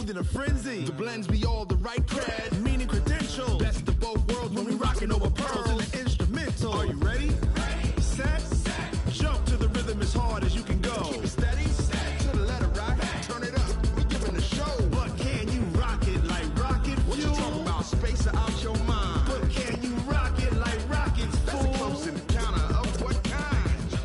smooth in a frenzy. The blends be all the right cred, meaning credentials. Best of both worlds when we rockin' over pearls in the instrumental. Are you ready? Set. Jump to the rhythm as hard as you can go. Keep it steady, to the letter right. Turn it up, we giving the show. But can you rock it like rocket fuel? What you talking about? Space out your mind. But can you rock it like rockets, fool? That's a close encounter of what kind?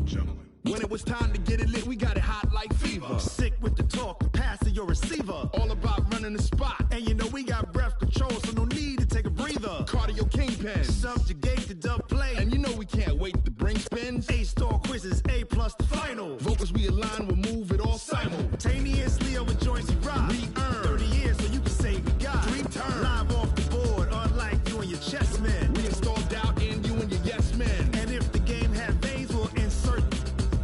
Gentlemen. When it was time to get it lit, we got it hot like fever. Sick with the talk, the pass to your receiver. All about running the spot. And you know we got breath control, so no need to take a breather. Cardio kingpin. Subjugate the dub play. And you know we can't wait to bring spins. A-star quizzes, A+ the final. Vocals we align, we'll move it all simultaneously over joints we rock. We earn 30 years so you can say we got 3 turns. Live off the board, unlike you and your chess men. We install doubt in you and your yes men. And if the game had veins, we'll insert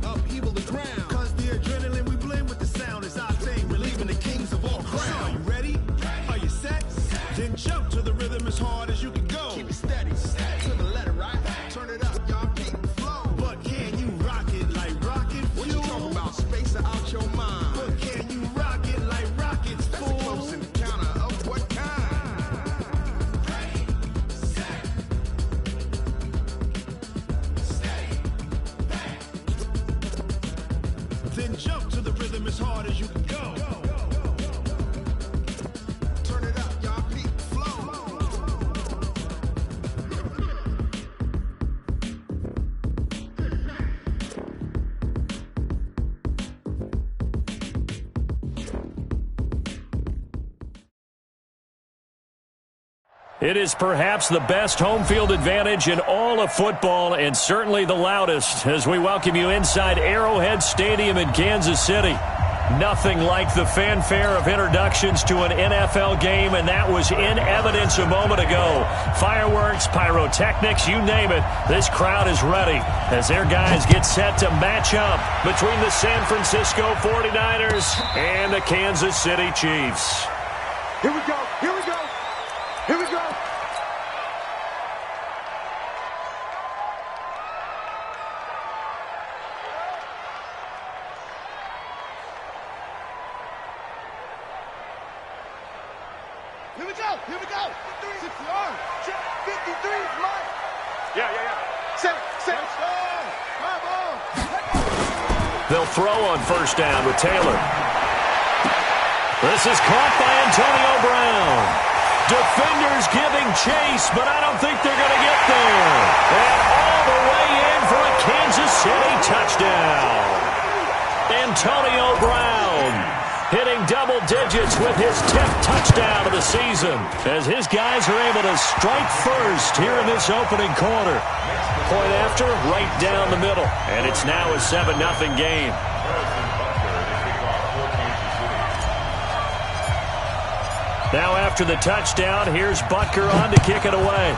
upheaval the ground. Cause the adrenaline we blend with the sound is our thing. Relieving the kings of all crowns. So are you ready? Are you set? Then jump to the rhythm as hard as you can go. Keep it steady, to the letter right. Turn it up, y'all keep the flow. But can you rock it like rocket fuel? What you talking about? Space out your mind. But can you rock it like rockets, fool? That's a close encounter of what kind? Ready, set, steady, back. Then jump to the rhythm as hard as you can go. Turn it up, y'all keep the flow. It is perhaps the best home field advantage in all of football and certainly the loudest as we welcome you inside Arrowhead Stadium in Kansas City. Nothing like the fanfare of introductions to an NFL game, and that was in evidence a moment ago. Fireworks, pyrotechnics, you name it. This crowd is ready as their guys get set to match up between the San Francisco 49ers and the Kansas City Chiefs. Here we go, here we go. Here we go. Here we go. Here we go. 60 yards. 53 is mine. Yeah. Set. They'll throw on first down with Taylor. This is caught by Antonio Brown. Defenders giving chase, but I don't think they're going to get there. And all the way in for a Kansas City touchdown. Antonio Brown hitting double digits with his 10th touchdown of the season as his guys are able to strike first here in this opening quarter. Point after, right down the middle. And it's now a 7-0 game. Now after the touchdown, here's Butker on to kick it away.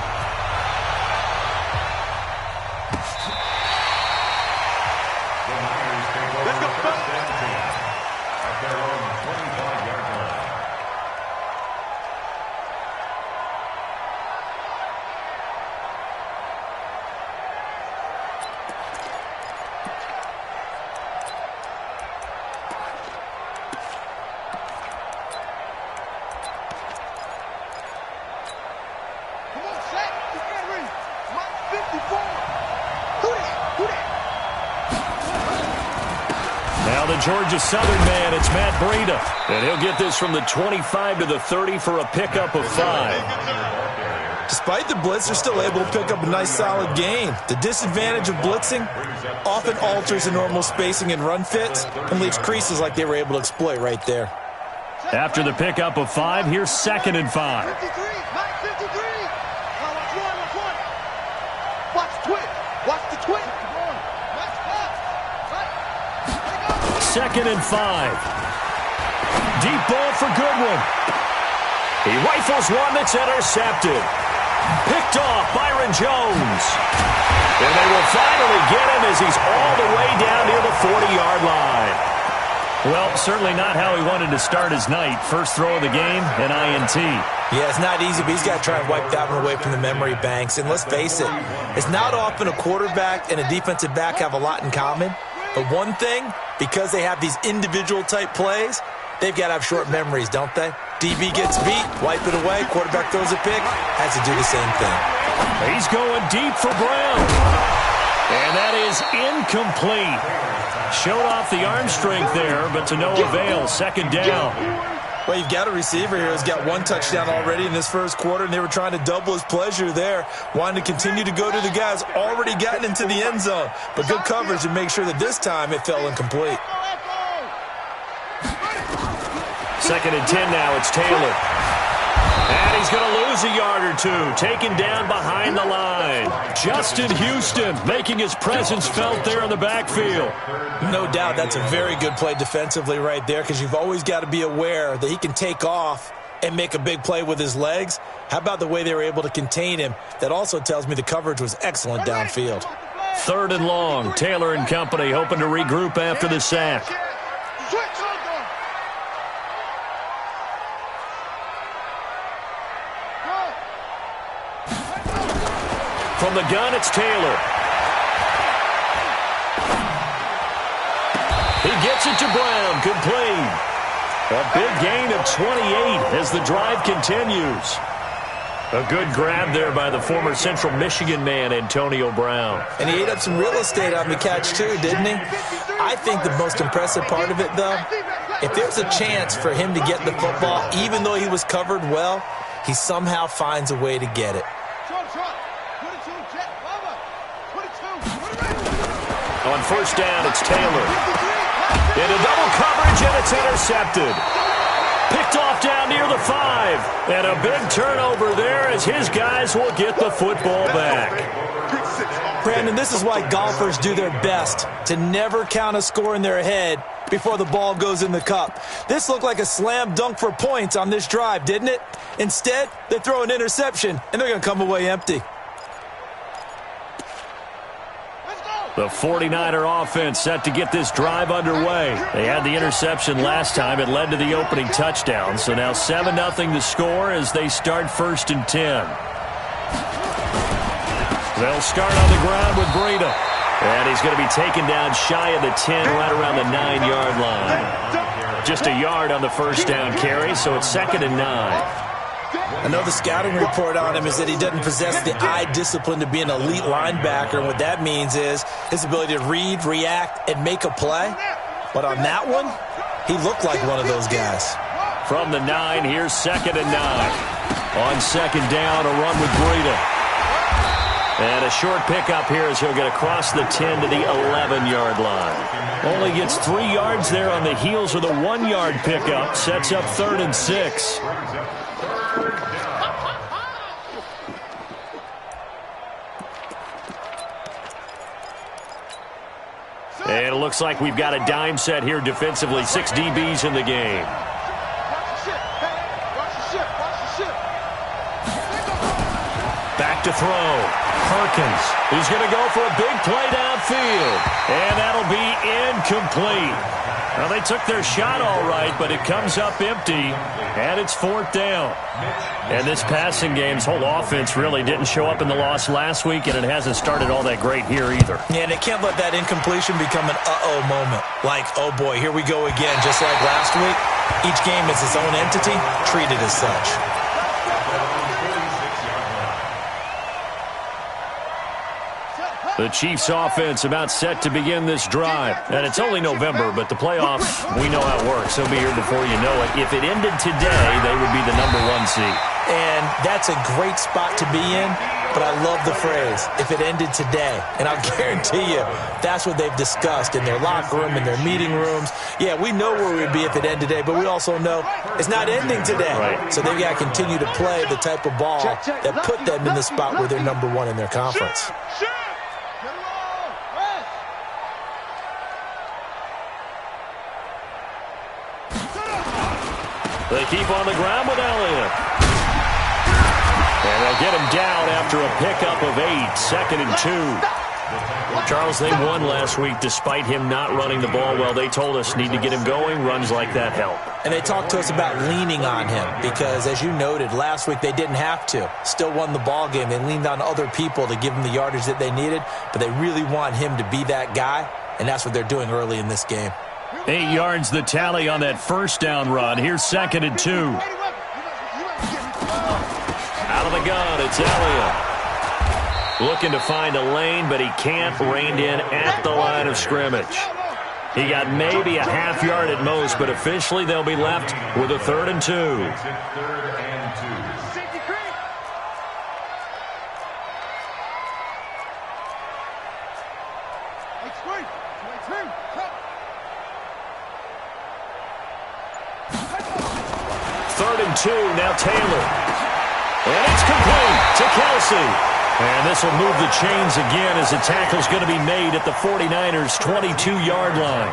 Let's go. Now the Georgia Southern man, it's Matt Breida. And he'll get this from the 25 to the 30 for a pickup of 5. Despite the blitz, they're still able to pick up a nice solid gain. The disadvantage of blitzing often alters the normal spacing and run fits and leaves creases like they were able to exploit right there. After the pickup of 5, here's 2nd and 5. 53, 53. Watch twit. Watch the twit. 2nd and 5. Deep ball for Goodwin. He rifles one that's intercepted. Picked off Byron Jones. And they will finally get him as he's all the way down near the 40-yard line. Well, certainly not how he wanted to start his night. First throw of the game, an INT. Yeah, it's not easy, but he's got to try and wipe that one away from the memory banks. And let's face it, it's not often a quarterback and a defensive back have a lot in common. But one thing, because they have these individual type plays, they've got to have short memories, don't they? DB gets beat, wipe it away, quarterback throws a pick, has to do the same thing. He's going deep for Brown. And that is incomplete. Showed off the arm strength there, but to no avail. Second down. Well, you've got a receiver here who's got one touchdown already in this first quarter, and they were trying to double his pleasure there, wanting to continue to go to the guys already gotten into the end zone. But good coverage to make sure that this time it fell incomplete. Second and 10 now. It's Taylor. And he's going to lose a yard or two. Taken down behind the line. Justin Houston making his presence felt there in the backfield. No doubt that's a very good play defensively right there, because you've always got to be aware that he can take off and make a big play with his legs. How about the way they were able to contain him? That also tells me the coverage was excellent downfield. Third and long. Taylor and company hoping to regroup after the sack. From the gun, it's Taylor. He gets it to Brown. Complete. A big gain of 28 as the drive continues. A good grab there by the former Central Michigan man, Antonio Brown. And he ate up some real estate on the catch, too, didn't he? I think the most impressive part of it, though, if there's a chance for him to get the football, even though he was covered well, he somehow finds a way to get it. On first down, it's Taylor. Into double coverage, and it's intercepted. Picked off down near the 5. And a big turnover there as his guys will get the football back. Brandon, this is why golfers do their best to never count a score in their head before the ball goes in the cup. This looked like a slam dunk for points on this drive, didn't it? Instead, they throw an interception, and they're going to come away empty. The 49er offense set to get this drive underway. They had the interception last time. It led to the opening touchdown. So now 7-0 to score as they start first and 10. They'll start on the ground with Breida. And he's going to be taken down shy of the 10, right around the 9-yard line. Just a yard on the first down carry, so it's 2nd and 9. I know the scouting report on him is that he doesn't possess the eye discipline to be an elite linebacker, and what that means is his ability to read, react, and make a play. But on that one, he looked like one of those guys. From the 9, here's 2nd and 9. On second down, a run with Breida. And a short pickup here as he'll get across the 10 to the 11-yard line. Only gets 3 yards there on the heels of the 1-yard pickup. Sets up 3rd and 6. And it looks like we've got a dime set here defensively. 6 DBs in the game. Back to throw. Perkins. He's going to go for a big play downfield. And that'll be incomplete. Well, they took their shot all right, but it comes up empty, and it's 4th down. And this passing game's whole offense really didn't show up in the loss last week, and it hasn't started all that great here either. Yeah, and they can't let that incompletion become an uh-oh moment. Like, oh boy, here we go again, just like last week. Each game is its own entity, treated as such. The Chiefs' offense about set to begin this drive. And it's only November, but the playoffs, we know how it works. They'll be here before you know it. If it ended today, they would be the #1 seed. And that's a great spot to be in, but I love the phrase, if it ended today. And I'll guarantee you, that's what they've discussed in their locker room, in their meeting rooms. Yeah, we know where we'd be if it ended today, but we also know it's not ending today. Right. So they've got to continue to play the type of ball that put them in the spot where they're #1 in their conference. They keep on the ground with Elliott. And they'll get him down after a pickup of 8, 2nd and 2. Charles, they won last week despite him not running the ball well. They told us need to get him going. Runs like that help. And they talked to us about leaning on him because, as you noted, last week they didn't have to. Still won the ball game. They leaned on other people to give them the yardage that they needed, but they really want him to be that guy, and that's what they're doing early in this game. 8 yards the tally on that first down run. Here's 2nd and 2. Out of the gun, it's Elliott. Looking to find a lane, but he can't. Reined in at the line of scrimmage. He got maybe a half yard at most, but officially they'll be left with a 3rd and 2. Third and 2, now Taylor. And it's complete to Kelsey. And this will move the chains again as the tackle's going to be made at the 49ers' 22-yard line.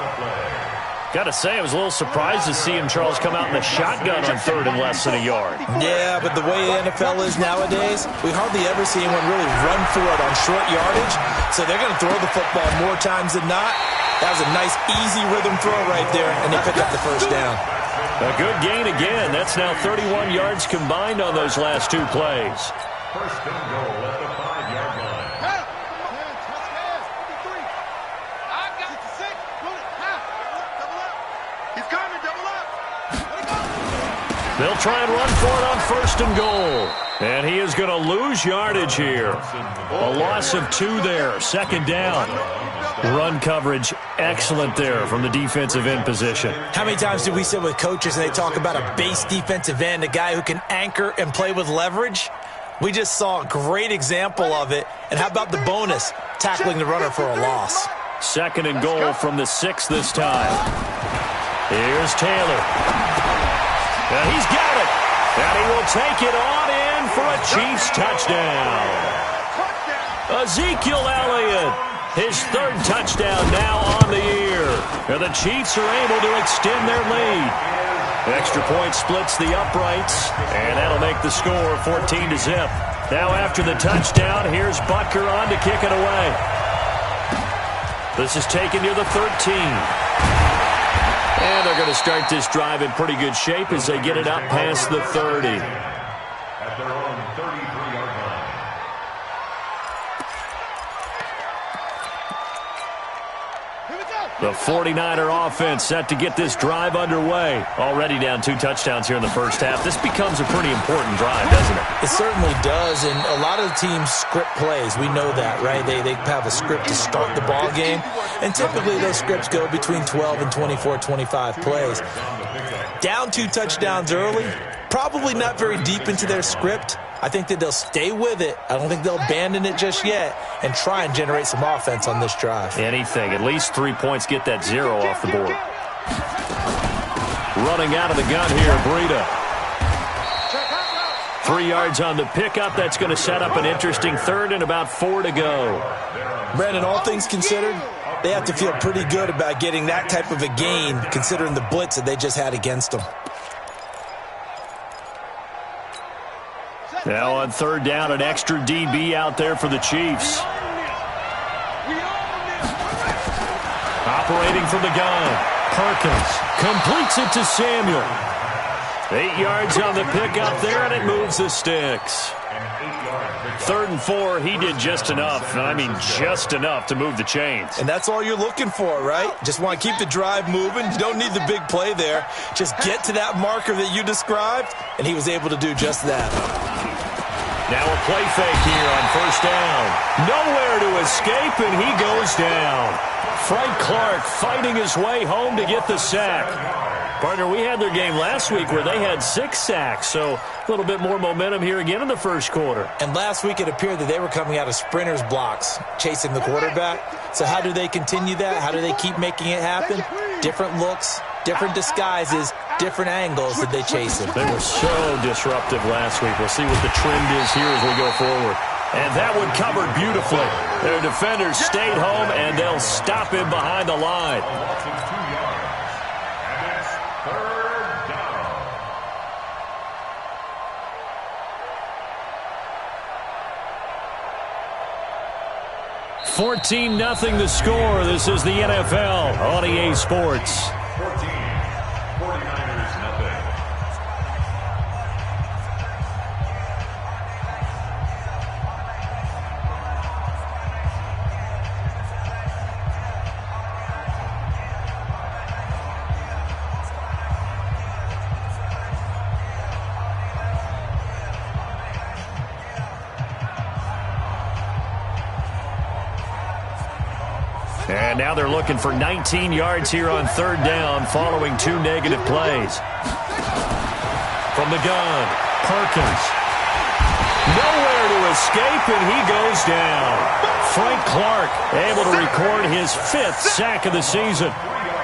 Got to say, I was a little surprised to see him, Charles, come out in the shotgun on 3rd and less than a yard. Yeah, but the way the NFL is nowadays, we hardly ever see anyone really run for it on short yardage. So they're going to throw the football more times than not. That was a nice, easy rhythm throw right there, and they picked up the first down. A good gain again. That's now 31 yards combined on those last 2 plays. First and goal at the 5-yard line. He's coming, double up. They'll try and run for it on 1st and goal. And he is going to lose yardage here. A loss of 2 there. 2nd down. Run coverage excellent there from the defensive end position. How many times do we sit with coaches and they talk about a base defensive end, a guy who can anchor and play with leverage? We just saw a great example of it. And how about the bonus, tackling the runner for a loss? 2nd and goal from the 6 this time. Here's Taylor. And he's got it. And he will take it on in for a Chiefs touchdown. Ezekiel Elliott, his 3rd touchdown now on the year. And the Chiefs are able to extend their lead. Extra point splits the uprights, and that'll make the score 14-0. Now after the touchdown, here's Butker on to kick it away. This is taken near the 13. And they're going to start this drive in pretty good shape as they get it up past the 30. At their own 33-yard line. The 49er offense set to get this drive underway. Already down 2 touchdowns here in the first half. This becomes a pretty important drive, doesn't it? It certainly does, and a lot of the teams script plays. We know that, right? They have a script to start the ball game, and typically those scripts go between 12 and 24, 25 plays. Down 2 touchdowns early, probably not very deep into their script. I think that they'll stay with it. I don't think they'll abandon it just yet and try and generate some offense on this drive. Anything. At least 3 points, get that 0 off the board. Running out of the gun here, Breida. 3 yards on the pickup. That's going to set up an interesting 3rd and about 4 to go. Brandon, all things considered, they have to feel pretty good about getting that type of a gain considering the blitz that they just had against them. Now on 3rd down, an extra DB out there for the Chiefs. Operating from the gun. Perkins completes it to Samuel. 8 yards on the pickup there, and it moves the sticks. 3rd and 4, he did just enough, and I mean just enough to move the chains. And that's all you're looking for, right? Just want to keep the drive moving. You don't need the big play there. Just get to that marker that you described, and he was able to do just that. Now a play fake here on 1st down. Nowhere to escape, and he goes down. Frank Clark fighting his way home to get the sack. Partner, we had their game last week where they had 6 sacks, so a little bit more momentum here again in the first quarter. And last week it appeared that they were coming out of sprinters blocks, chasing the quarterback. So how do they continue that? How do they keep making it happen? Different looks, different disguises, different angles that they chase him. They were so disruptive last week. We'll see what the trend is here as we go forward. And that one covered beautifully. Their defenders stayed home, and they'll stop him behind the line. And it's 3rd down. 14-0 the score. This is the NFL on EA Sports. 14, 49ers nothing. And now they're looking for 19 yards here on third down following 2 negative plays. From the gun, Perkins. Nowhere to escape, and he goes down. Frank Clark able to record his 5th sack of the season.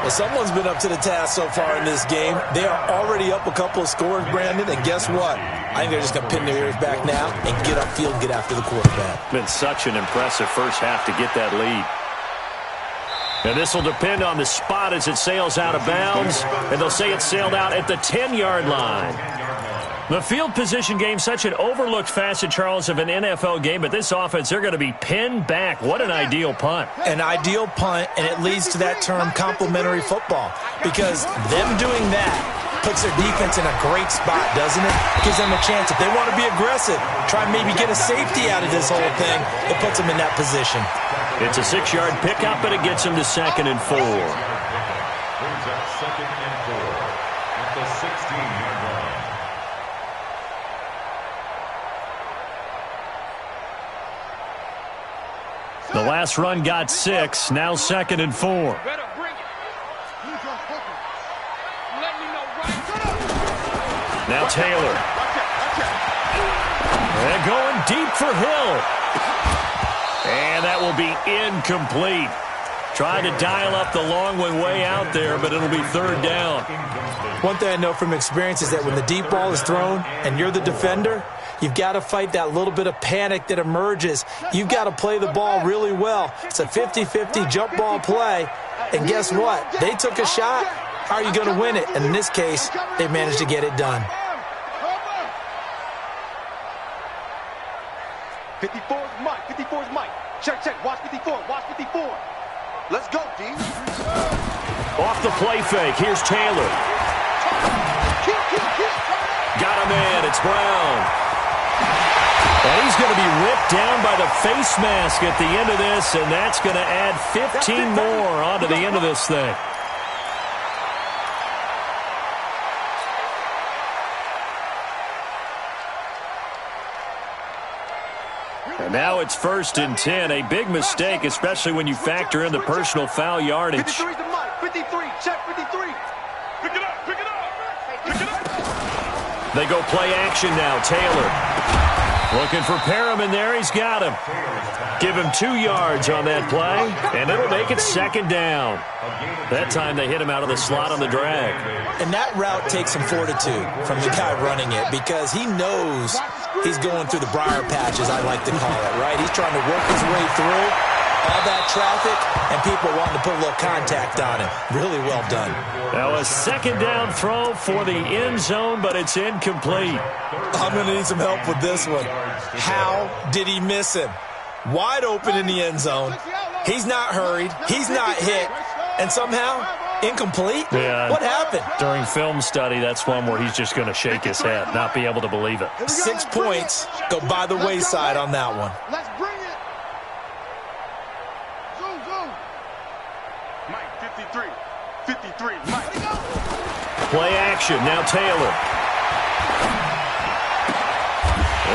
Well, someone's been up to the task so far in this game. They are already up a couple of scores, Brandon, and guess what? I think they're just going to pin their ears back now and get upfield and get after the quarterback. Been such an impressive first half to get that lead. And this will depend on the spot as it sails out of bounds, and they'll say it sailed out at the 10-yard line. The field position game, such an overlooked facet, Charles, of an NFL game, but this offense, they're going to be pinned back. What an ideal punt. An ideal punt, and it leads to that term complementary football, because them doing that puts their defense in a great spot, doesn't it? Gives them a chance. If they want to be aggressive, try and maybe get a safety out of this whole thing, it puts them in that position. It's a 6-yard pickup, and it gets them to 2nd and 4. Brings up 2nd and 4 at the 16-yard line. The last run got 6, now 2nd and 4. Now Taylor. They're going deep for Hill. And that will be incomplete. Trying to dial up the long one way out there, but it'll be 3rd down. One thing I know from experience is that when the deep ball is thrown and you're the defender, you've got to fight that little bit of panic that emerges. You've got to play the ball really well. It's a 50-50 jump ball play. And guess what? They took a shot. How are you going to win it? And in this case, they managed to get it done. 54's Mike. 54's Mike. Check, check. Watch 54. Watch 54. Let's go, D. Off the play fake. Here's Taylor. Got a man. It's Brown. And he's going to be ripped down by the face mask at the end of this, and that's going to add 15 more onto the end of this thing. And now it's 1st and 10. A big mistake, especially when you factor in the personal foul yardage. 53's the Mike. 53. Check 53. Pick it up. Pick it up. Pick it up. They go play action now. Taylor looking for Perriman there. He's got him. Give him 2 yards on that play, and it'll make it 2nd down. That time they hit him out of the slot on the drag. And that route takes some fortitude from the guy running it, because he knows he's going through the briar patch, as I like to call it, right? He's trying to work his way through all that traffic, and people wanting to put a little contact on him. Really well done. Now a 2nd down throw for the end zone, but it's incomplete. I'm going to need some help with this one. How did he miss him? Wide open in the end zone. He's not hurried. He's not hit. And somehow, incomplete? Yeah. What happened? During film study, that's one where he's just going to shake his head, not be able to believe it. 6 points go by the wayside on that one. Let's bring it. Zoom, zoom. Mike, 53. 53, Mike. Play action. Now Taylor.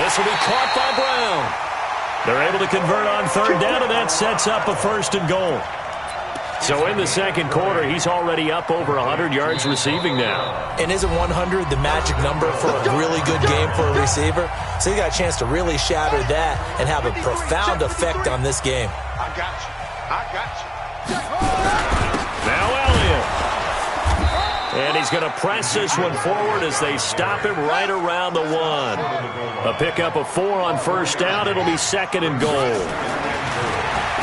This will be caught by Brown. They're able to convert on 3rd down, and that sets up a 1st and goal. So in the 2nd quarter, he's already up over 100 yards receiving now. And isn't 100 the magic number for a really good game for a receiver? So he got a chance to really shatter that and have a profound effect on this game. I got you. I got you. Now Elliott. And he's going to press this one forward as they stop him right around the 1. A pickup of 4 on 1st down. It'll be 2nd and goal.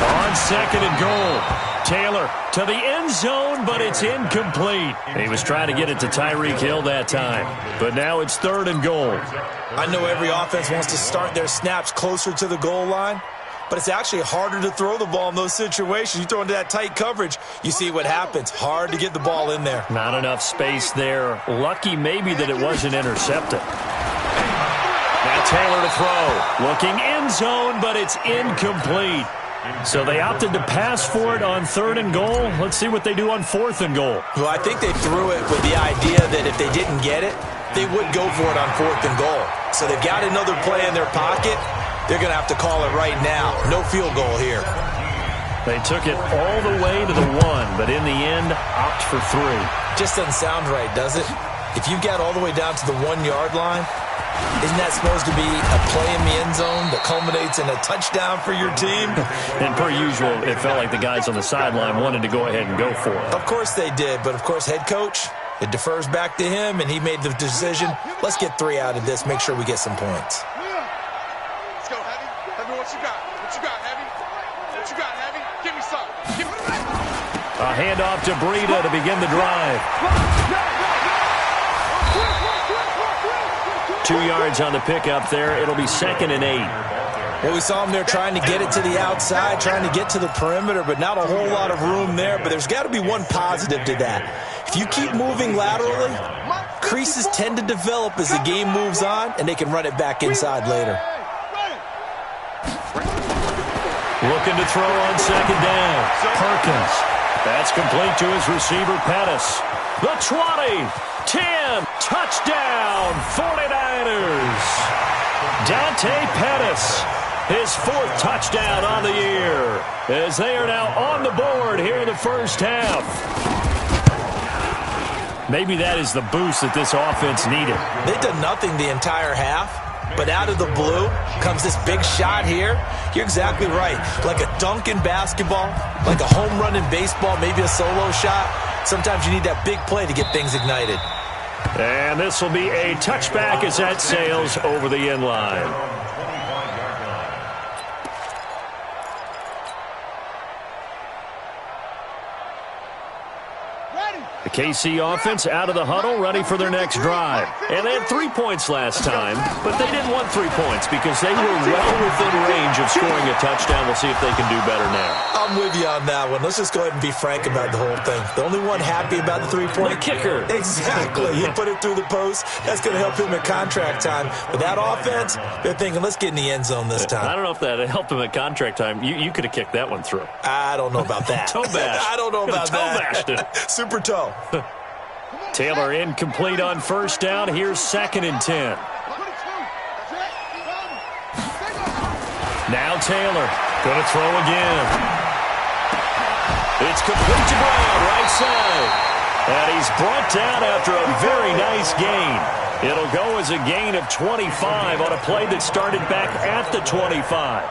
On 2nd and goal. Taylor to the end zone, but it's incomplete. He was trying to get it to Tyreek Hill that time, but now it's 3rd and goal. I know every offense wants to start their snaps closer to the goal line, but it's actually harder to throw the ball in those situations. You throw into that tight coverage, you see what happens. Hard to get the ball in there. Not enough space there. Lucky maybe that it wasn't intercepted. Now Taylor to throw. Looking end zone, but it's incomplete. So they opted to pass for it on 3rd and goal. Let's see what they do on 4th and goal. Well, I think they threw it with the idea that if they didn't get it, they would go for it on 4th and goal. So they've got another play in their pocket. They're going to have to call it right now. No field goal here. They took it all the way to the 1, but in the end, opt for 3. Just doesn't sound right, does it? If you get all the way down to the 1-yard line, isn't that supposed to be a play in the end zone that culminates in a touchdown for your team? And per usual, it felt like the guys on the sideline wanted to go ahead and go for it. Of course they did, but of course head coach, it defers back to him, and he made the decision, let's get 3 out of this, make sure we get some points. Let's go, Heavy. Heavy, what you got? What you got, Heavy? What you got, Heavy? Give me some. Give me A handoff to Breida to begin the drive. 2 yards on the pickup there. It'll be 2nd and 8. Well, we saw him there trying to get it to the outside, trying to get to the perimeter, but not a whole lot of room there. But there's got to be one positive to that. If you keep moving laterally, creases tend to develop as the game moves on, and they can run it back inside later. Looking to throw on 2nd down. Perkins. That's complete to his receiver, Pettis. The 20, 10, touchdown, 49ers. Dante Pettis, his 4th touchdown on the year, as they are now on the board here in the first half. Maybe that is the boost that this offense needed. They've done nothing the entire half, but out of the blue comes this big shot here. You're exactly right. Like a dunk in basketball, like a home run in baseball, maybe a solo shot. Sometimes you need that big play to get things ignited. And this will be a touchback as that sails over the end line. The KC offense out of the huddle, ready for their next drive. And they had 3 points last time, but they didn't want 3 points because they were well within range of scoring a touchdown. We'll see if they can do better now. I'm with you on that one. Let's just go ahead and be frank about the whole thing. The only one happy about the 3-point. The kicker. Exactly. He put it through the post. That's going to help him at contract time. But that offense, they're thinking, let's get in the end zone this time. I don't know if that helped him at contract time. You could have kicked that one through. I don't know about that. Toe bash. I don't know about that. Toe bashed it. Super toe. Taylor incomplete on 1st down. Here's 2nd and 10. Now Taylor going to throw again. It's complete to Brown, right side. And he's brought down after a very nice gain. It'll go as a gain of 25 on a play that started back at the 25.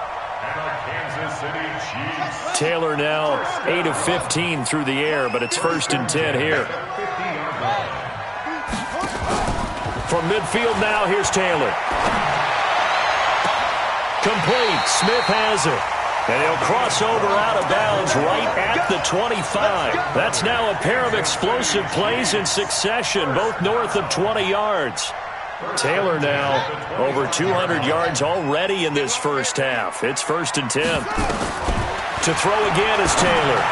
Taylor now 8 of 15 through the air, but it's 1st and 10 here. From midfield now, here's Taylor. Complete. Smith has it. And he'll cross over out of bounds right at the 25. That's now a pair of explosive plays in succession, both north of 20 yards. Taylor now over 200 yards already in this first half. It's 1st and 10. To throw again is Taylor.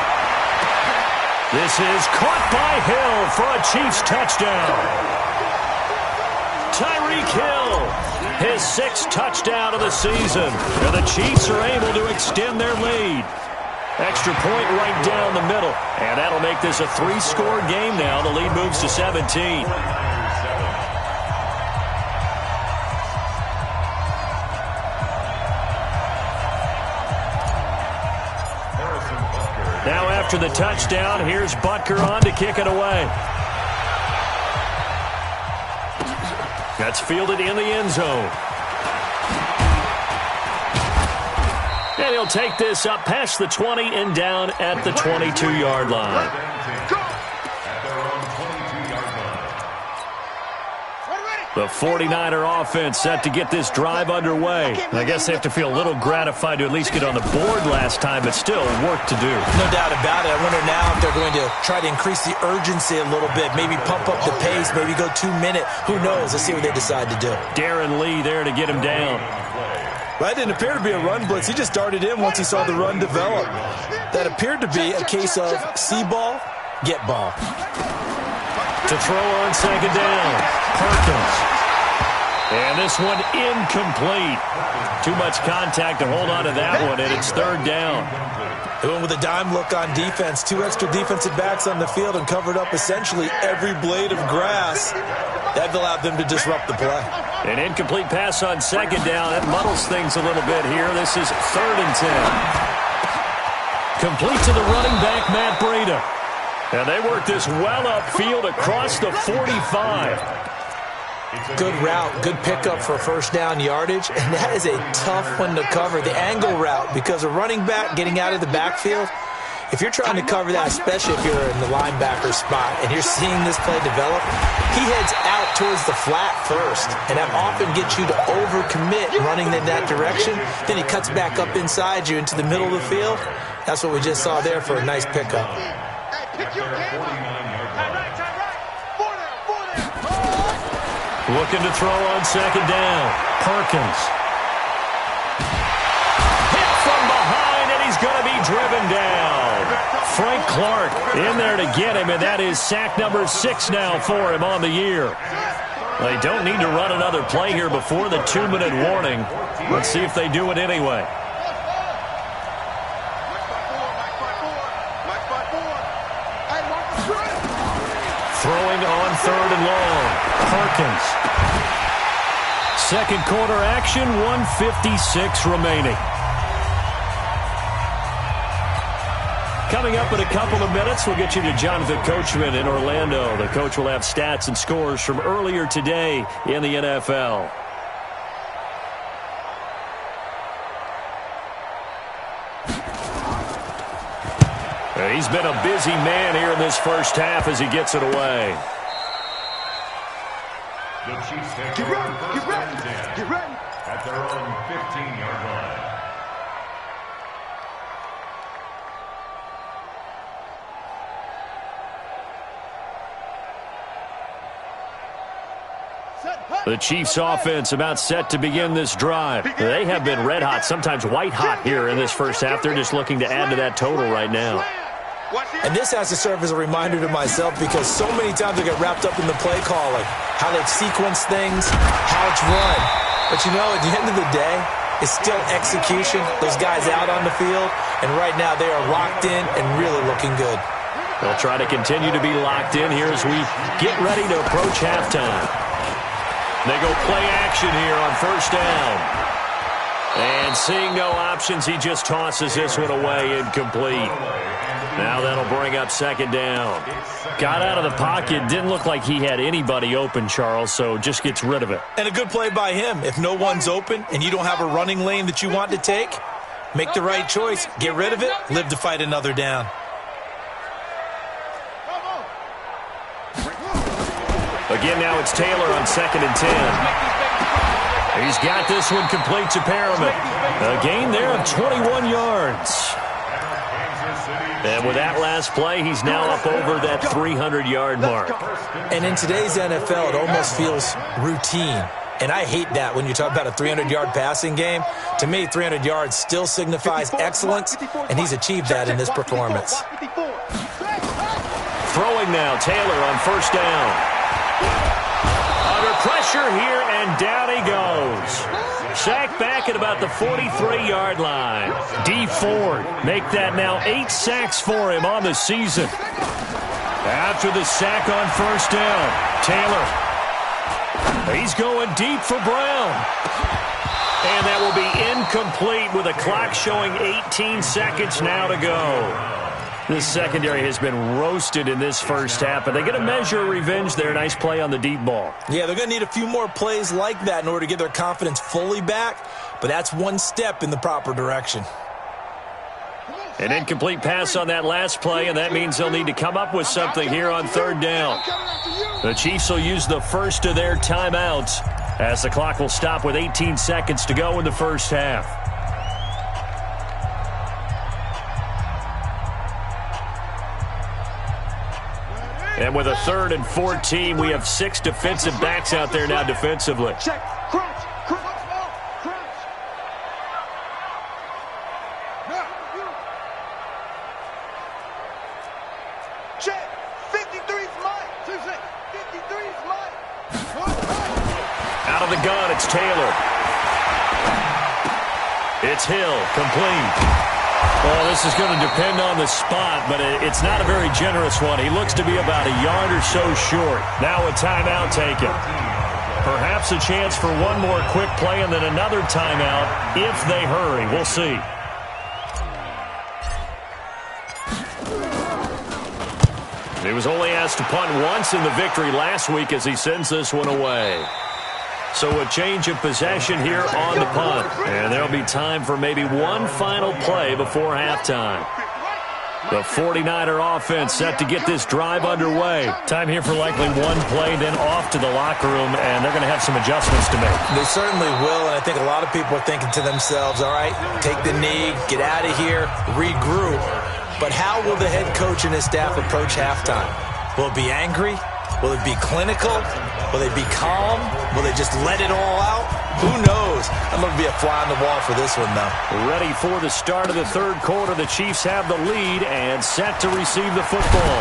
This is caught by Hill for a Chiefs touchdown. Tyreek Hill, his 6th touchdown of the season. And the Chiefs are able to extend their lead. Extra point right down the middle. And that'll make this a 3-score game now. The lead moves to 17. Now after the touchdown, here's Butker on to kick it away. That's fielded in the end zone. And he'll take this up past the 20 and down at the 22-yard line. The 49er offense set to get this drive underway. And I guess they have to feel a little gratified to at least get on the board last time, but still work to do. No doubt about it. I wonder now if they're going to try to increase the urgency a little bit, maybe pump up the pace, maybe go 2-minute. Who knows? Let's see what they decide to do. Darren Lee there to get him down. That didn't appear to be a run blitz. He just darted in once he saw the run develop. That appeared to be a case of see ball, get ball. To throw on 2nd down, Perkins. And this one incomplete. Too much contact to hold on to that one, and it's 3rd down. They went with a dime look on defense. 2 extra defensive backs on the field and covered up essentially every blade of grass. That allowed them to disrupt the play. An incomplete pass on 2nd down. That muddles things a little bit here. This is 3rd and 10. Complete to the running back, Matt Breida. And they work this well upfield across the 45. Good route, good pickup for first down yardage, and that is a tough one to cover, the angle route, because a running back getting out of the backfield, if you're trying to cover that, especially if you're in the linebacker spot and you're seeing this play develop, he heads out towards the flat first, and that often gets you to overcommit running in that direction. Then he cuts back up inside you into the middle of the field. That's what we just saw there for a nice pickup. Looking to throw on second down. Perkins. Hit from behind, and he's going to be driven down. Frank Clark in there to get him, and that is sack number 6 now for him on the year. They don't need to run another play here before the 2-minute warning. Let's see if they do it anyway. Throwing on 3rd and long. Perkins. Second quarter action, 1:56 remaining. Coming up in a couple of minutes, we'll get you to Jonathan Coachman in Orlando. The coach will have stats and scores from earlier today in the NFL. He's been a busy man here in this first half as he gets it away. The Chiefs take over first and 10 at their own 15-yard line. The Chiefs offense about set to begin this drive. They have been red hot, sometimes white hot here in this first half. They're just looking to add to that total right now. And this has to serve as a reminder to myself because so many times I get wrapped up in the play calling, how they sequence things, how it's run. But you know, at the end of the day, it's still execution. Those guys out on the field, and right now they are locked in and really looking good. They'll try to continue to be locked in here as we get ready to approach halftime. They go play action here on first down. And seeing no options, he just tosses this one away incomplete. Now that'll bring up second down. Got out of the pocket. Didn't look like he had anybody open, Charles, so just gets rid of it. And a good play by him. If no one's open and you don't have a running lane that you want to take, make the right choice. Get rid of it. Live to fight another down. Again, now it's Taylor on 2nd and 10. He's got this one complete to Perriman. A gain there of 21 yards. And with that last play, he's now up over that 300-yard mark. And in today's NFL, it almost feels routine. And I hate that when you talk about a 300-yard passing game. To me, 300 yards still signifies excellence, and he's achieved that in this performance. Throwing now, Taylor on first down. Under pressure here, and down he goes. Sacked back at about the 43-yard line. D. Ford make that now 8 sacks for him on the season. After the sack on first down, Taylor. He's going deep for Brown. And that will be incomplete with a clock showing 18 seconds now to go. This secondary has been roasted in this first half, but they get a measure of revenge there. Nice play on the deep ball. Yeah, they're going to need a few more plays like that in order to get their confidence fully back, but that's one step in the proper direction. An incomplete pass on that last play, and that means they'll need to come up with something here on third down. The Chiefs will use the first of their timeouts as the clock will stop with 18 seconds to go in the first half. And with a 3rd and 14, we have 6 defensive backs out there now defensively. Check. Crouch. Crouch. Check. 53's mine. 53's mine. Out of the gun, it's Taylor. It's Hill, complete. Well, this is going to depend on the spot, but it's not a very generous one. He looks to be about a yard or so short. Now a timeout taken. Perhaps a chance for one more quick play and then another timeout if they hurry. We'll see. He was only asked to punt once in the victory last week as he sends this one away. So a change of possession here on the punt. And there'll be time for maybe one final play before halftime. The 49er offense set to get this drive underway. Time here for likely one play, then off to the locker room, and they're going to have some adjustments to make. They certainly will, and I think a lot of people are thinking to themselves, all right, take the knee, get out of here, regroup. But how will the head coach and his staff approach halftime? Will it be angry? Will it be clinical? Will they be calm? Will they just let it all out? Who knows? I'm going to be a fly on the wall for this one, though. Ready for the start of the third quarter. The Chiefs have the lead and set to receive the football.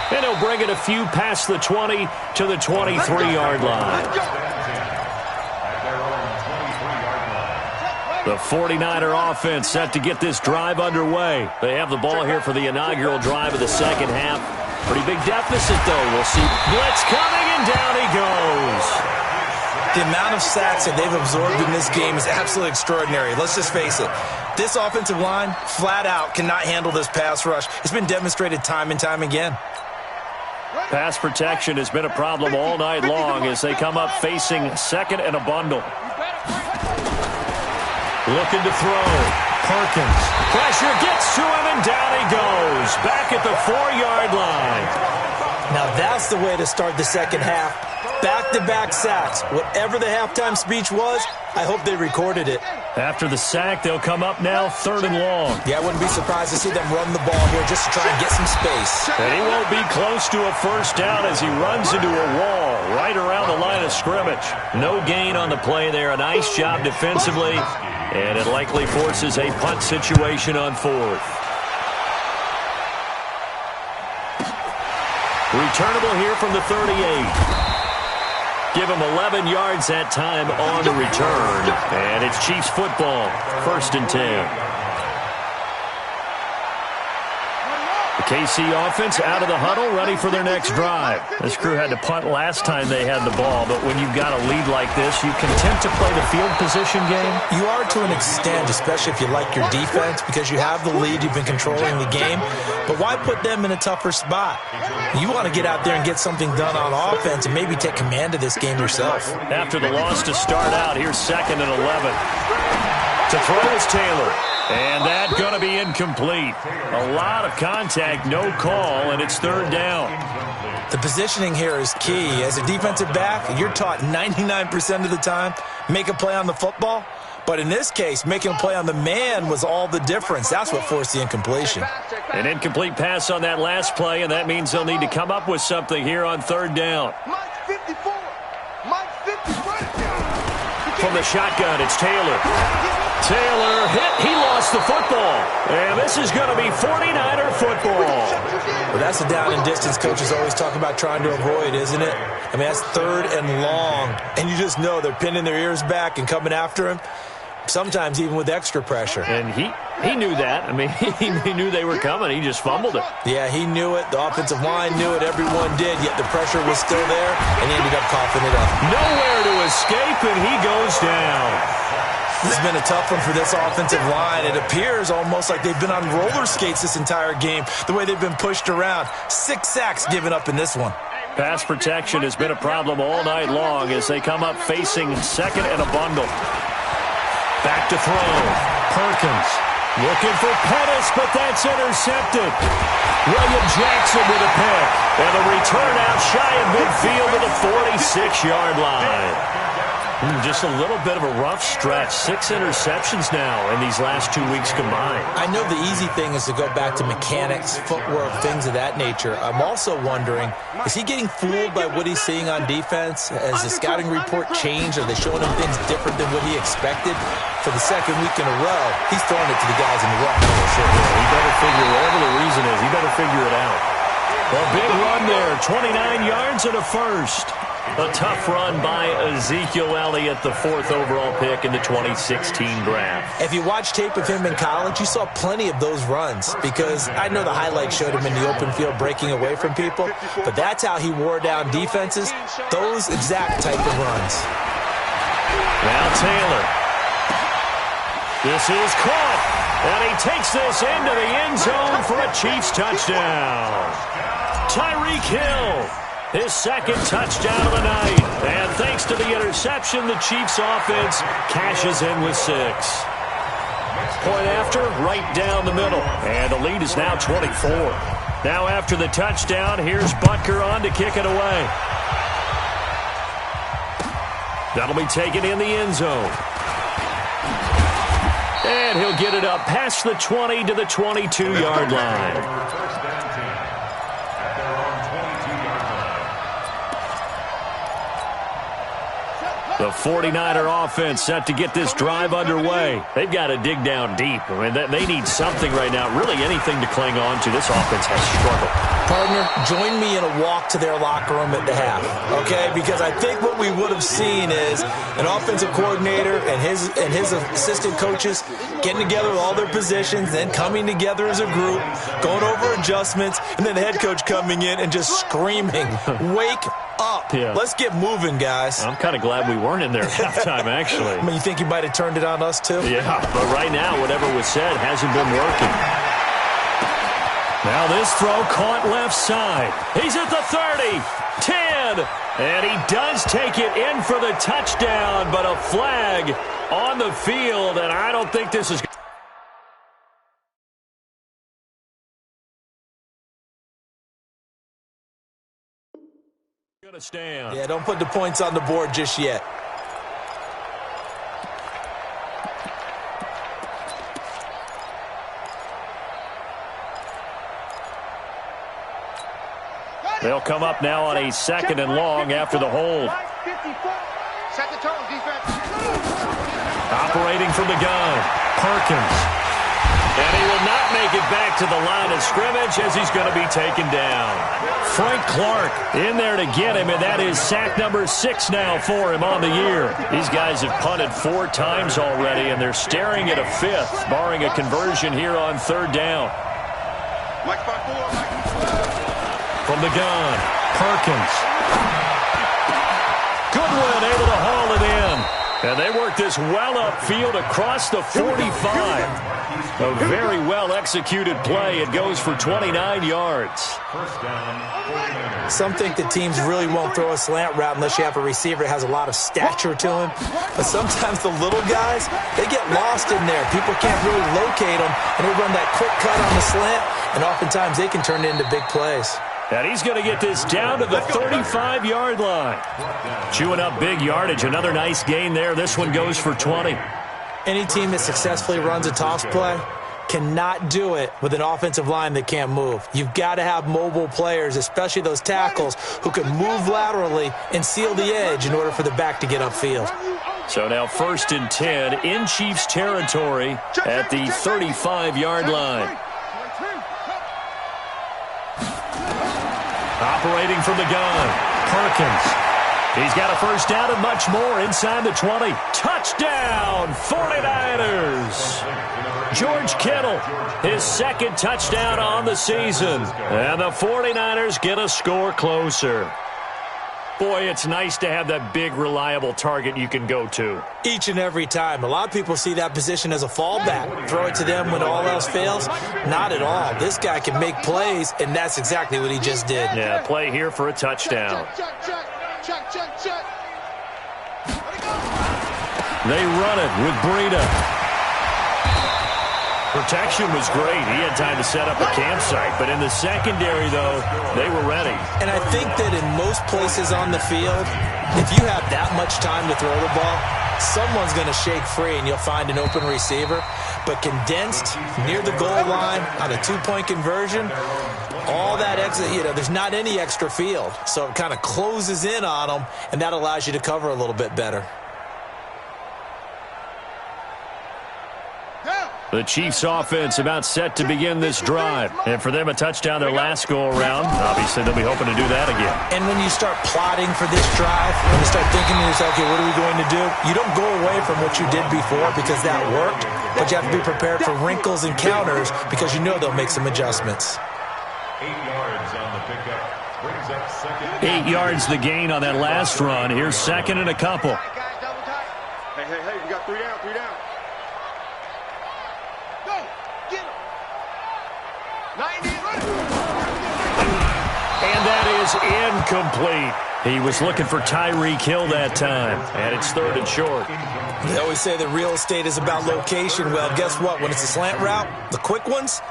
And he'll bring it a few past the 20 to the 23-yard line. The 49er offense set to get this drive underway. They have the ball here for the inaugural drive of the second half. Pretty big deficit, though. We'll see blitz coming, and down he goes. The amount of sacks that they've absorbed in this game is absolutely extraordinary. Let's just face it. This offensive line, flat out, cannot handle this pass rush. It's been demonstrated time and time again. Pass protection has been a problem all night long as they come up facing second and a bundle. Looking to throw. Perkins. Pressure gets to him, and down he goes. Back at the 4-yard line. Now that's the way to start the second half. Back-to-back sacks. Whatever the halftime speech was, I hope they recorded it. After the sack, they'll come up now 3rd and long. Yeah, I wouldn't be surprised to see them run the ball here just to try and get some space. And he won't be close to a first down as he runs into a wall right around the line of scrimmage. No gain on the play there. A nice job defensively. And it likely forces a punt situation on 4th. Returnable here from the 38. Give him 11 yards that time on the return. And it's Chiefs football, 1st and 10. The KC offense out of the huddle, ready for their next drive. This crew had to punt last time they had the ball, but when you've got a lead like this, you content to play the field position game? You are to an extent, especially if you like your defense, because you have the lead, you've been controlling the game. But why put them in a tougher spot? You want to get out there and get something done on offense and maybe take command of this game yourself. After the loss to start out, here's 2nd and 11. To throw is Taylor. And that's going to be incomplete. A lot of contact, no call, and it's 3rd down. The positioning here is key. As a defensive back, you're taught 99% of the time, make a play on the football. But in this case, making a play on the man was all the difference. That's what forced the incompletion. An incomplete pass on that last play, and that means they'll need to come up with something here on 3rd down. From the shotgun, it's Taylor. Taylor hit. He lost the football. And this is going to be 49er football. Well, that's the down and distance coaches always talk about trying to avoid, isn't it? I mean, that's 3rd and long. And you just know they're pinning their ears back and coming after him, sometimes even with extra pressure. And he knew that. I mean, he knew they were coming. He just fumbled it. Yeah, he knew it. The offensive line knew it. Everyone did, yet the pressure was still there, and he ended up coughing it up. Nowhere to escape, and he goes down. This has been a tough one for this offensive line. It appears almost like they've been on roller skates this entire game, the way they've been pushed around. 6 sacks given up in this one. Pass protection has been a problem all night long as they come up facing second and a bundle. Back to throw. Perkins looking for Pettis, but that's intercepted. William Jackson with a pick. And a return out shy of midfield to the 46-yard line. Just a little bit of a rough stretch. 6 interceptions now in these last 2 weeks combined. I know the easy thing is to go back to mechanics, footwork, things of that nature. I'm also wondering, is he getting fooled by what he's seeing on defense? Has the scouting report changed? Are they showing him things different than what he expected? For the 2nd week in a row, he's throwing it to the guys in the rough. He better figure, whatever the reason is, he better figure it out. A big run there, 29 yards and a first. A tough run by Ezekiel Elliott, the 4th overall pick in the 2016 draft. If you watch tape of him in college, you saw plenty of those runs because I know the highlights showed him in the open field breaking away from people, but that's how he wore down defenses, those exact type of runs. Now Taylor. This is caught. And he takes this into the end zone for a Chiefs touchdown. Tyreek Hill, his second touchdown of the night. And thanks to the interception, the Chiefs offense cashes in with 6. Point after, right down the middle. And the lead is now 24. Now after the touchdown, here's Butker on to kick it away. That'll be taken in the end zone. And he'll get it up past the 20 to the 22-yard line. The 49er offense set to get this drive underway. They've got to dig down deep. I mean, they need something right now, really anything to cling on to. This offense has struggled. Partner, join me in a walk to their locker room at the half, okay? Because I think what we would have seen is an offensive coordinator and his assistant coaches getting together with all their positions, then coming together as a group, going over adjustments, and then the head coach coming in and just screaming, "Wake up. Yeah. Let's get moving, guys." I'm kind of glad we weren't in there at halftime, actually. I mean, you think you might have turned it on us, too? Yeah, but right now, whatever was said hasn't been working. Now this throw caught left side. He's at the 30, 10, and he does take it in for the touchdown, but a flag on the field, and I don't think this is going to stand. Yeah, don't put the points on the board just yet. They'll come up now on a 2nd and long after the hold. Set the tone, defense. Operating from the gun, Perkins. And he will not make it back to the line of scrimmage as he's going to be taken down. Frank Clark in there to get him, and that is sack number 6 now for him on the year. These guys have punted 4 times already, and they're staring at a 5th, barring a conversion here on 3rd down. From the gun, Perkins. Goodwin able to haul it in. And they work this well upfield across the 45. A very well-executed play. It goes for 29 yards. Some think the teams really won't throw a slant route unless you have a receiver that has a lot of stature to him. But sometimes the little guys, they get lost in there. People can't really locate them, and they run that quick cut on the slant, and oftentimes they can turn it into big plays. And he's going to get this down to the 35-yard line. Chewing up big yardage. Another nice gain there. This one goes for 20. Any team that successfully runs a toss play cannot do it with an offensive line that can't move. You've got to have mobile players, especially those tackles, who can move laterally and seal the edge in order for the back to get upfield. So now 1st and 10 in Chiefs territory at the 35-yard line. Operating from the gun, Perkins. He's got a first down and much more inside the 20. Touchdown, 49ers. George Kittle, his 2nd touchdown on the season. And the 49ers get a score closer. Boy, it's nice to have that big, reliable target you can go to. Each and every time. A lot of people see that position as a fallback. Throw it to them when all else fails. Not at all. This guy can make plays, and that's exactly what he just did. Yeah, play here for a touchdown. Check. They run it with Breida. Protection was great. He had time to set up a campsite. But in the secondary, though, they were ready. And I think that in most places on the field, if you have that much time to throw the ball, someone's going to shake free and you'll find an open receiver. But condensed near the goal line on a 2-point conversion, all that exit, there's not any extra field. So it kind of closes in on them, and that allows you to cover a little bit better. The Chiefs offense about set to begin this drive. And for them, a touchdown their last go-around. Obviously, they'll be hoping to do that again. And when you start plotting for this drive, when you start thinking to yourself, okay, what are we going to do? You don't go away from what you did before because that worked, but you have to be prepared for wrinkles and counters because you know they'll make some adjustments. 8 yards on the pickup. Brings up 2nd. 8 yards the gain on that last run. Here's 2nd and a couple. Hey, we got 3 down. is incomplete. He was looking for Tyreek Hill that time, and it's 3rd and short. They always say that real estate is about location. Well, guess what? When it's a slant route, the quick ones,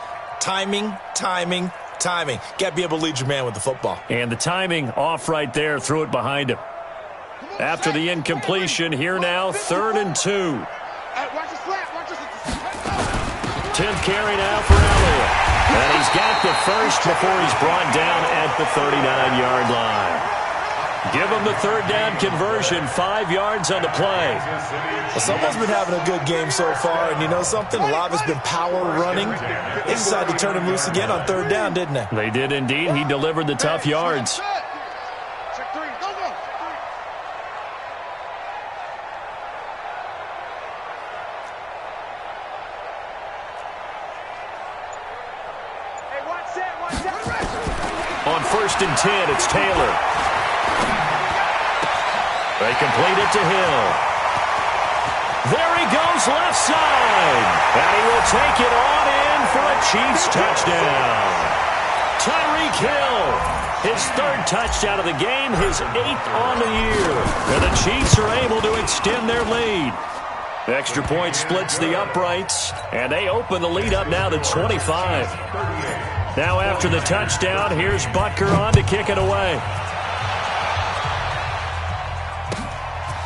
timing. Got to be able to lead your man with the football. And the timing off right there, threw it behind him. After the incompletion, here now, 3rd and 2. Watch the slap. 10th carry now for Elliott. And he's got the first before he's brought down at the 39-yard line. Give him the 3rd down conversion, 5 yards on the play. Well, someone's been having a good game so far, and you know something? A lot of it's been power running. They decided to turn him loose again on 3rd down, didn't they? They did indeed. He delivered the tough yards. Check 3. Go. Hey, watch that. On 1st and 10, it's Taylor. They complete it to Hill. There he goes, left side. And he will take it on in for a Chiefs touchdown. Tyreek Hill, his 3rd touchdown of the game, his 8th on the year. And the Chiefs are able to extend their lead. Extra point splits the uprights, and they open the lead up now to 25. Now after the touchdown, here's Butker on to kick it away.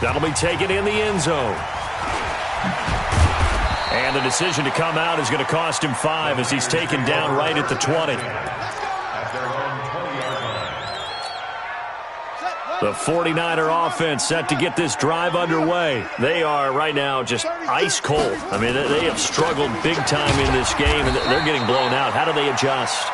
That'll be taken in the end zone. And the decision to come out is going to cost him 5 as he's taken down right at the 20. The 49er offense set to get this drive underway. They are right now just ice cold. I mean, they have struggled big time in this game, and they're getting blown out. How do they adjust?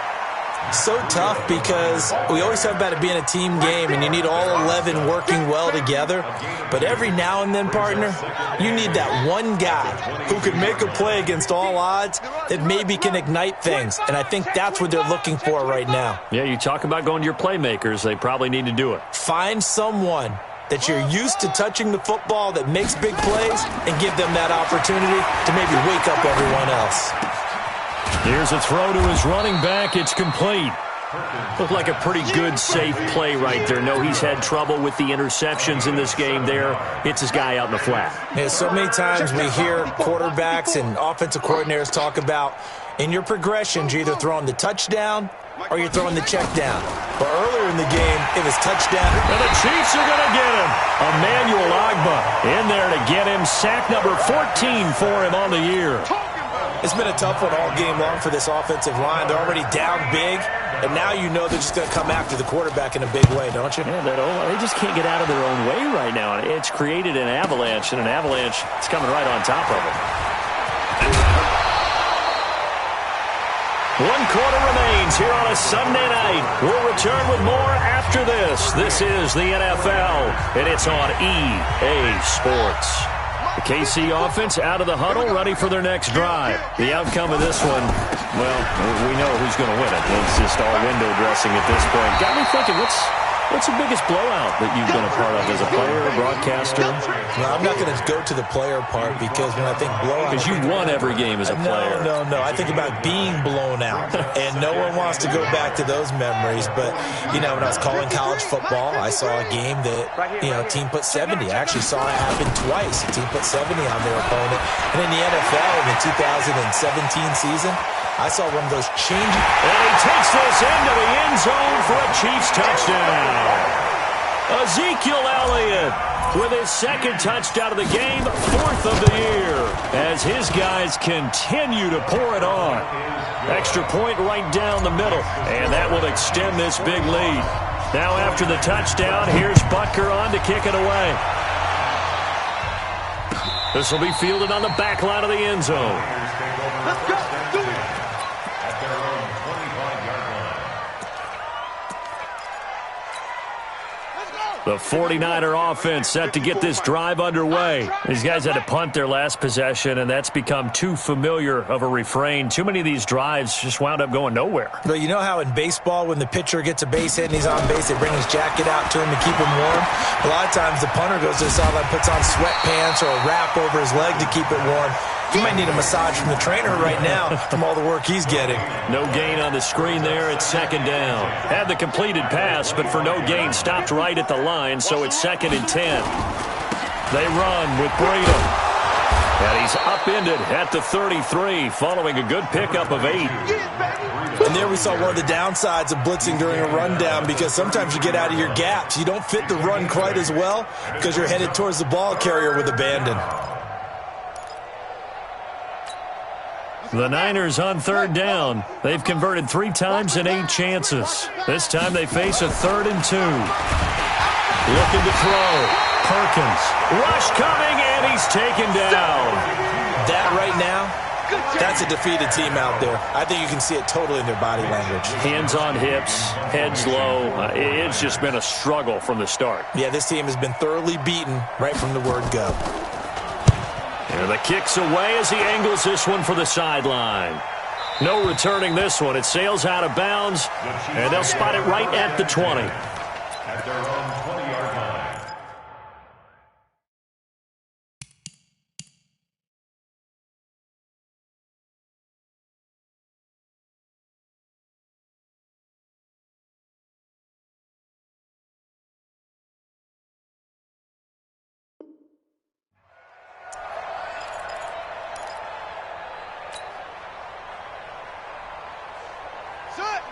So tough because we always talk about it being a team game and you need all 11 working well together. But every now and then, partner, you need that one guy who can make a play against all odds that maybe can ignite things. And I think that's what they're looking for right now. Yeah, you talk about going to your playmakers. They probably need to do it. Find someone that you're used to touching the football that makes big plays and give them that opportunity to maybe wake up everyone else. Here's a throw to his running back. It's complete. Looked like a pretty good, safe play right there. No, he's had trouble with the interceptions in this game there. Hits his guy out in the flat. Yeah, so many times we hear quarterbacks and offensive coordinators talk about in your progressions, you're either throwing the touchdown or you're throwing the check down. But earlier in the game, it was touchdown. And the Chiefs are going to get him. Emmanuel Ogbah in there to get him. Sack number 14 for him on the year. It's been a tough one all game long for this offensive line. They're already down big, and now you know they're just going to come after the quarterback in a big way, don't you? Yeah, they just can't get out of their own way right now. It's created an avalanche, and an avalanche is coming right on top of them. 1 quarter remains here on a Sunday night. We'll return with more after this. This is the NFL, and it's on EA Sports. The KC offense out of the huddle, ready for their next drive. The outcome of this one, well, we know who's going to win it. It's just all window dressing at this point. Got me thinking, what's the biggest blowout that you've been a part of as a player, a broadcaster? No, I'm not going to go to the player part because when I think blowout... Because you've won every game as a player. No. I think about being blown out, and no one wants to go back to those memories. But, you know, when I was calling college football, I saw a game that, you know, a team put 70. I actually saw it happen twice. A team put 70 on their opponent. And in the NFL in the 2017 season, I saw one of those changing... And he takes this into the end zone for a Chiefs touchdown. Ezekiel Elliott with his 2nd touchdown of the game, 4th of the year, as his guys continue to pour it on. Extra point right down the middle, and that will extend this big lead. Now after the touchdown, here's Butker on to kick it away. This will be fielded on the back line of the end zone. Let's go. Do it. The 49er offense set to get this drive underway. These guys had to punt their last possession, and that's become too familiar of a refrain. Too many of these drives just wound up going nowhere. But you know how in baseball, when the pitcher gets a base hit and he's on base, they bring his jacket out to him to keep him warm? A lot of times the punter goes to the sideline, puts on sweatpants or a wrap over his leg to keep it warm. He might need a massage from the trainer right now from all the work he's getting. No gain on the screen there. It's second down. Had the completed pass, but for no gain, stopped right at the line, so it's 2nd and 10. They run with Breedham. And he's upended at the 33, following a good pickup of 8. And there we saw one of the downsides of blitzing during a rundown, because sometimes you get out of your gaps. You don't fit the run quite as well because you're headed towards the ball carrier with abandon. The Niners on 3rd down. They've converted 3 times in 8 chances. This time they face a 3rd and 2. Looking to throw. Perkins. Rush coming, and he's taken down. That right now, that's a defeated team out there. I think you can see it totally in their body language. Hands on hips, heads low. It's just been a struggle from the start. Yeah, this team has been thoroughly beaten right from the word go. And the kick's away as he angles this one for the sideline. No returning this one. It sails out of bounds, and they'll spot it right at the 20. At their own 20-yard line.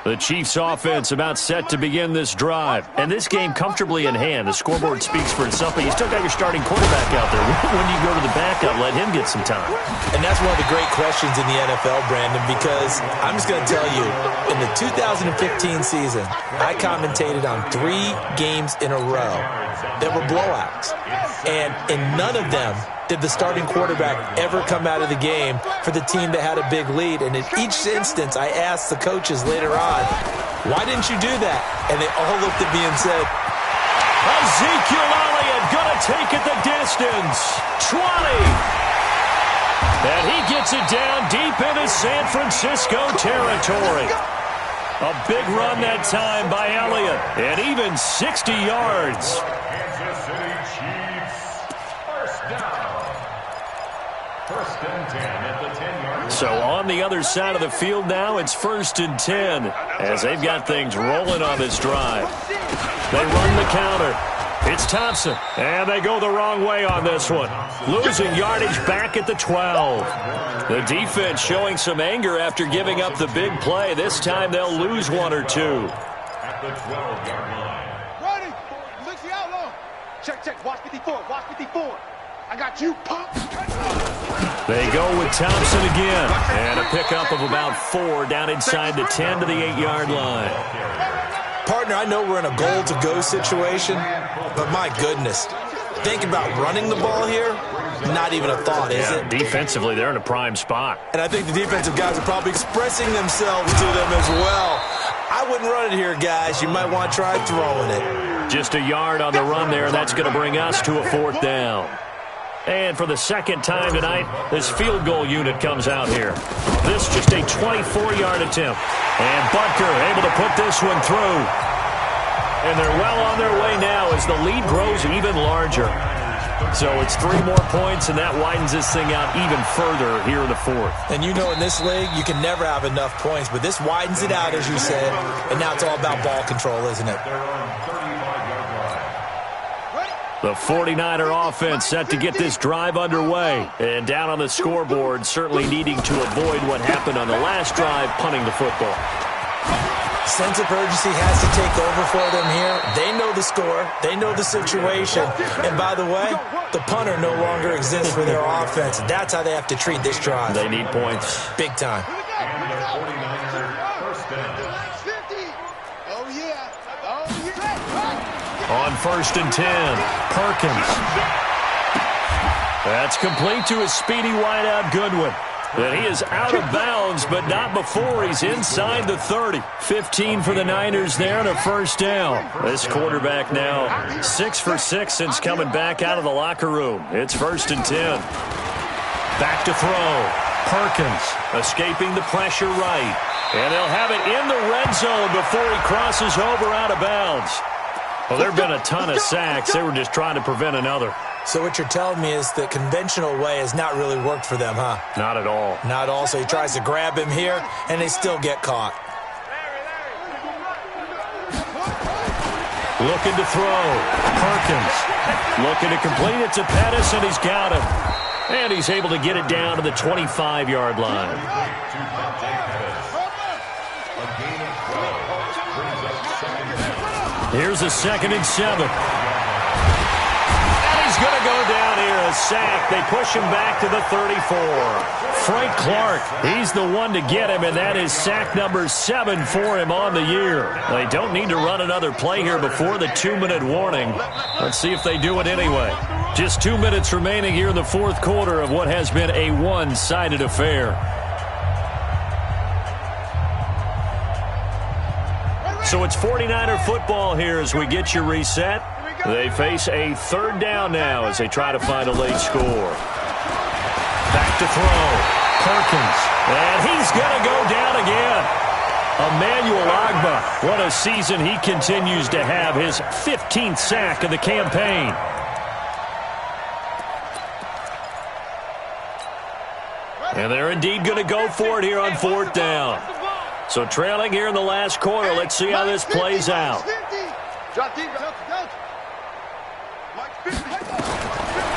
The Chiefs offense about set to begin this drive. And this game comfortably in hand. The scoreboard speaks for itself, but you still got your starting quarterback out there. When do you go to the backup, let him get some time? And that's one of the great questions in the NFL, Brandon, because I'm just going to tell you, in the 2015 season, I commentated on 3 games in a row that were blowouts. And in none of them did the starting quarterback ever come out of the game for the team that had a big lead. And in each instance, I asked the coaches later on, why didn't you do that? And they all looked at me and said, Ezekiel Elliott gonna take it the distance. 20. And he gets it down deep into San Francisco territory. A big run that time by Elliott, and even 60 yards. Kansas City Chiefs, first down. First and 10 at the 10-yard line. So on the other side of the field now, it's 1st and 10 as they've got things rolling on this drive. They run the counter. It's Thompson, and they go the wrong way on this one. Losing yardage back at the 12. The defense showing some anger after giving up the big play. This time they'll lose 1 or 2. At the 12-yard line. Ready? 60 out long. Check. Watch 54. Watch 54. I got you, pump. They go with Thompson again. And a pickup of about 4 down inside the 10 to the 8-yard line. partner, I know we're in a goal-to-go situation, but my goodness, thinking about running the ball here, not even a thought, is it? Defensively, they're in a prime spot. And I think the defensive guys are probably expressing themselves to them as well. I wouldn't run it here, guys. You might want to try throwing it. Just a yard on the run there. That's going to bring us to a 4th down. And for the second time tonight, this field goal unit comes out here. This just a 24-yard attempt. And Butker able to put this one through. And they're well on their way now as the lead grows even larger. So it's 3 more points, and that widens this thing out even further here in the 4th. And you know in this league, you can never have enough points, but this widens it out, as you said, and now it's all about ball control, isn't it? The 49er offense set to get this drive underway. And down on the scoreboard, certainly needing to avoid what happened on the last drive, punting the football. Sense of urgency has to take over for them here. They know the score. They know the situation. And by the way, the punter no longer exists for their offense. That's how they have to treat this drive. They need points. Big time. On 1st and 10, Perkins. That's complete to his speedy wideout Goodwin. And he is out of bounds, but not before he's inside the 30. 15 for the Niners there and a 1st down. This quarterback now 6 for 6 since coming back out of the locker room. It's 1st and 10. Back to throw. Perkins escaping the pressure right. And they'll have it in the red zone before he crosses over out of bounds. Well, there have been a ton of sacks. They were just trying to prevent another. So what you're telling me is the conventional way has not really worked for them, huh? Not at all. Not all. So he tries to grab him here, and they still get caught. Looking to throw. Perkins looking to complete it to Pettis, and he's got him. And he's able to get it down to the 25-yard line. Here's a 2nd and 7. And he's going to go down here, a sack. They push him back to the 34. Frank Clark, he's the one to get him, and that is sack number 7 for him on the year. They don't need to run another play here before the 2-minute warning. Let's see if they do it anyway. Just 2 minutes remaining here in the fourth quarter of what has been a one-sided affair. So it's 49er football here as we get you reset. They face a 3rd down now as they try to find a late score. Back to throw. Perkins. And he's going to go down again. Emmanuel Ogbah. What a season he continues to have. His 15th sack of the campaign. And they're indeed going to go for it here on 4th down. So trailing here in the last quarter. Let's see how this plays out.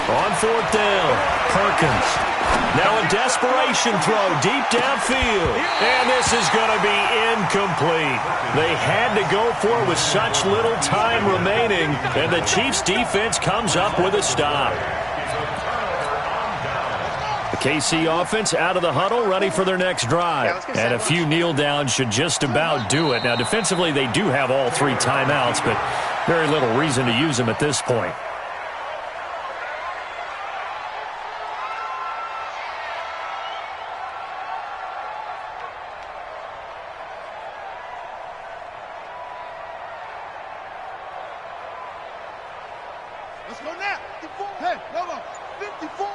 On 4th down, Perkins. Now a desperation throw deep downfield. And this is going to be incomplete. They had to go for it with such little time remaining. And the Chiefs defense comes up with a stop. The KC offense out of the huddle, ready for their next drive. And a few kneel downs should just about do it. Now, defensively, they do have all 3 timeouts, but very little reason to use them at this point. Let's go now. 54. Hey, come on. 54.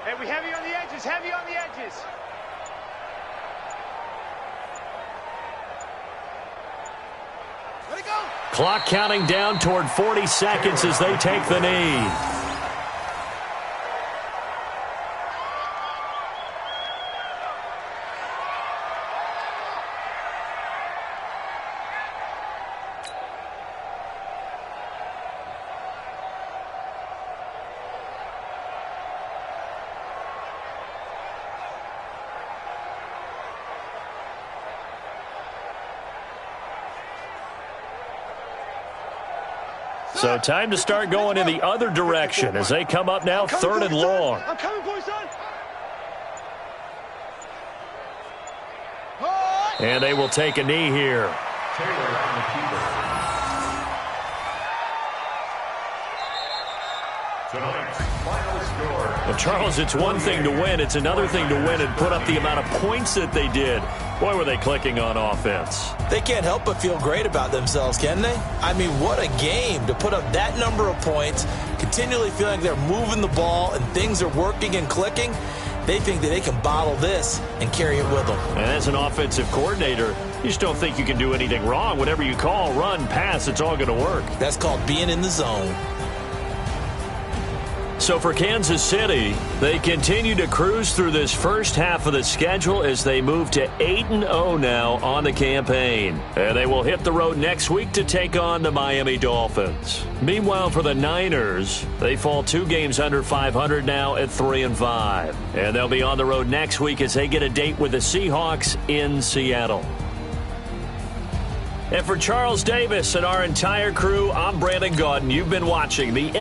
Hey, we heavy on the edges. Heavy on the edges. Let it go. Clock counting down toward 40 seconds as they take the knee. So time to start going in the other direction as they come up now 3rd and long. I'm coming for you, son. And they will take a knee here. Well, Charles, it's one thing to win. It's another thing to win and put up the amount of points that they did. Boy, were they clicking on offense. They can't help but feel great about themselves, can they? I mean, what a game to put up that number of points, continually feeling they're moving the ball and things are working and clicking. They think that they can bottle this and carry it with them. And as an offensive coordinator, you just don't think you can do anything wrong. Whatever you call, run, pass, it's all going to work. That's called being in the zone. So for Kansas City, they continue to cruise through this first half of the schedule as they move to 8-0 now on the campaign. And they will hit the road next week to take on the Miami Dolphins. Meanwhile, for the Niners, they fall 2 games under 500 now at 3-5. And they'll be on the road next week as they get a date with the Seahawks in Seattle. And for Charles Davis and our entire crew, I'm Brandon Gaudin. You've been watching the